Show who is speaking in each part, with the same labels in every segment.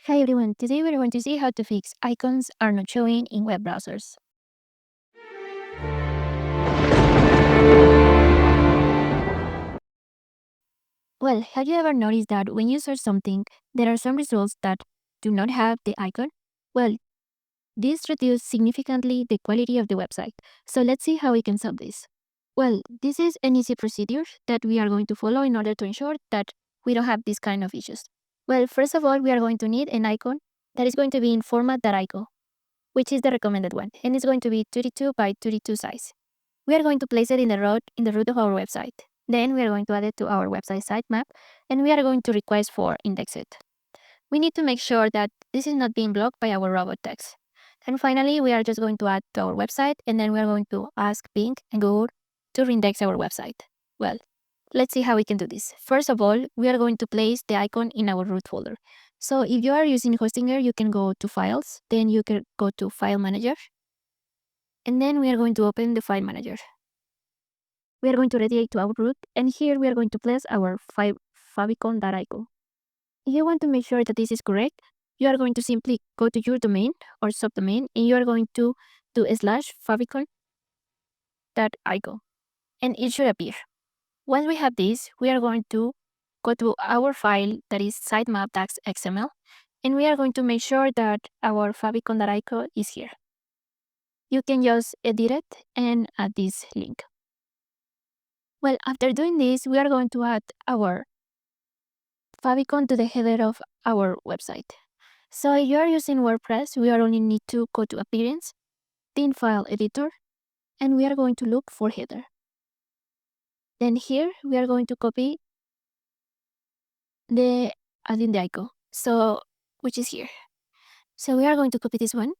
Speaker 1: Hi everyone, today we're going to see how to fix icons are not showing in web browsers. Well, have you ever noticed that when you search something, there are some results that do not have the icon? Well, this reduces significantly the quality of the website. So let's see how we can solve this. Well, this is an easy procedure that we are going to follow in order to ensure that we don't have this kind of issues. Well, first of all, we are going to need an icon that is going to be in format.icon, which is the recommended one, and it's going to be 32 by 32 size. We are going to place it in the root of our website. Then we are going to add it to our website sitemap, and we are going to request for index it. We need to make sure that this is not being blocked by our robot text. And finally, we are just going to add to our website, and then we are going to ask Bing and Google to reindex our website. Well, let's see how we can do this. First of all, we are going to place the icon in our root folder. So if you are using Hostinger, you can go to Files, then you can go to File Manager, and then we are going to open the File Manager. We are going to redirect to our root, and here we are going to place our Favicon.icon. If you want to make sure that this is correct, you are going to simply go to your domain or subdomain, and you are going to do /favicon.icon, and it should appear. Once we have this, we are going to go to our file that is sitemap.xml, and we are going to make sure that our favicon.icon is here. You can just edit it and add this link. Well, after doing this, we are going to add our Favicon to the header of our website. So if you are using WordPress, we are only need to go to Appearance, then File Editor, and we are going to look for header. Then here, we are going to copy the adding the icon, which is here. So we are going to copy this one.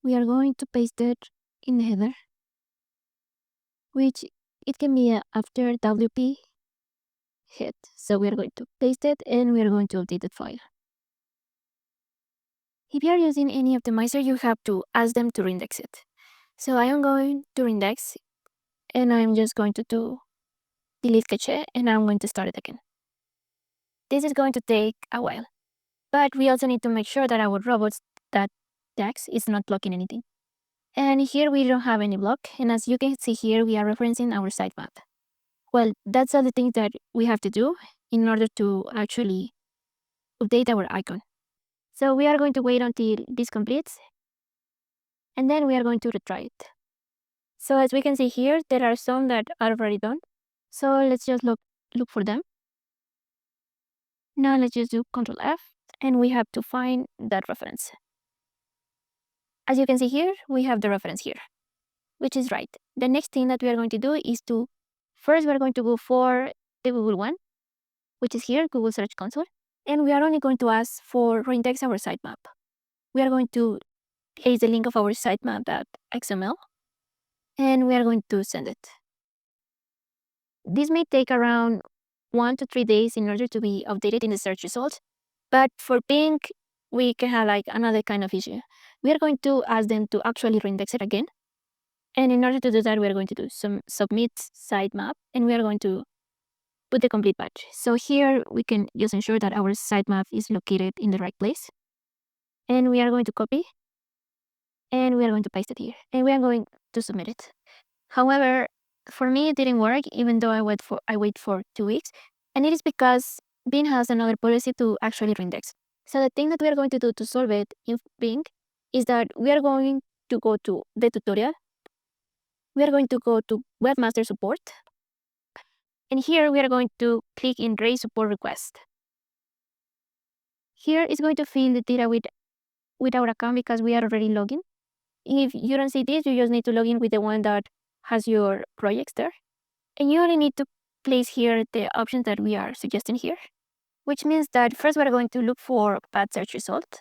Speaker 1: We are going to paste it in the header, which it can be after WP head. So we are going to paste it, and we are going to update the file. If you are using any optimizer, you have to ask them to reindex it. So I am going to reindex, and I'm just going to do delete cache, and I'm going to start it again. This is going to take a while, but we also need to make sure that our robots.txt is not blocking anything. And here we don't have any block, and as you can see here, we are referencing our sitemap. Well, that's all the things that we have to do in order to actually update our icon. So we are going to wait until this completes, and then we are going to retry it. So as we can see here, there are some that are already done. So let's just look for them. Now let's just do Ctrl F, and we have to find that reference. As you can see here, we have the reference here, which is right. The next thing that we are going to do is first we're going to go for the Google one, which is here, Google Search Console. And we are only going to ask for reindex our sitemap. We are going to place the link of our sitemap.xml, and we are going to send it. This may take around 1 to 3 days in order to be updated in the search results. But for Bing, we can have like another kind of issue. We are going to ask them to actually reindex it again. And in order to do that, we are going to do some submit sitemap, and we are going to put the complete batch. So here we can just ensure that our sitemap is located in the right place. And we are going to copy, and we are going to paste it here, and we are going to submit it. However, for me, it didn't work, even though I wait for 2 weeks. And it is because Bing has another policy to actually reindex. So the thing that we are going to do to solve it in Bing is that we are going to go to the tutorial. We are going to go to Webmaster support. And here we are going to click in raise support request. Here it's going to fill the data with our account because we are already logged in. If you don't see this, you just need to log in with the one that has your projects there. And you only need to place here the options that we are suggesting here, which means that first we're going to look for bad search result.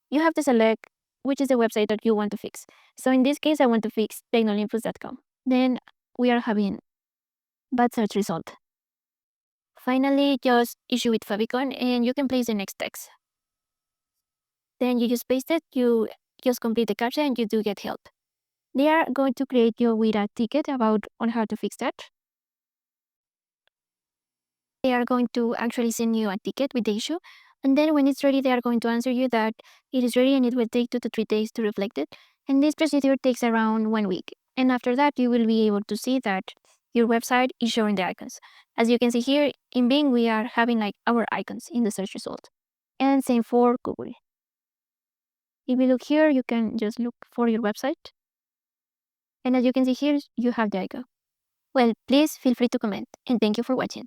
Speaker 1: You have to select which is the website that you want to fix. So in this case, I want to fix technolympus.com. Then we are having bad search result. Finally, just issue with Favicon, and you can place the next text. Then you just paste it, you just complete the captcha, and you do get help. They are going to create you with a ticket on how to fix that. They are going to actually send you a ticket with the issue, And then when it's ready, they are going to answer you that it is ready and it will take 2 to 3 days to reflect it. And this procedure takes around 1 week. And after that, you will be able to see that your website is showing the icons. As you can see here in Bing, we are having like our icons in the search result. And same for Google. If you look here, you can just look for your website. And as you can see here, you have the icon. Well, please feel free to comment, and thank you for watching.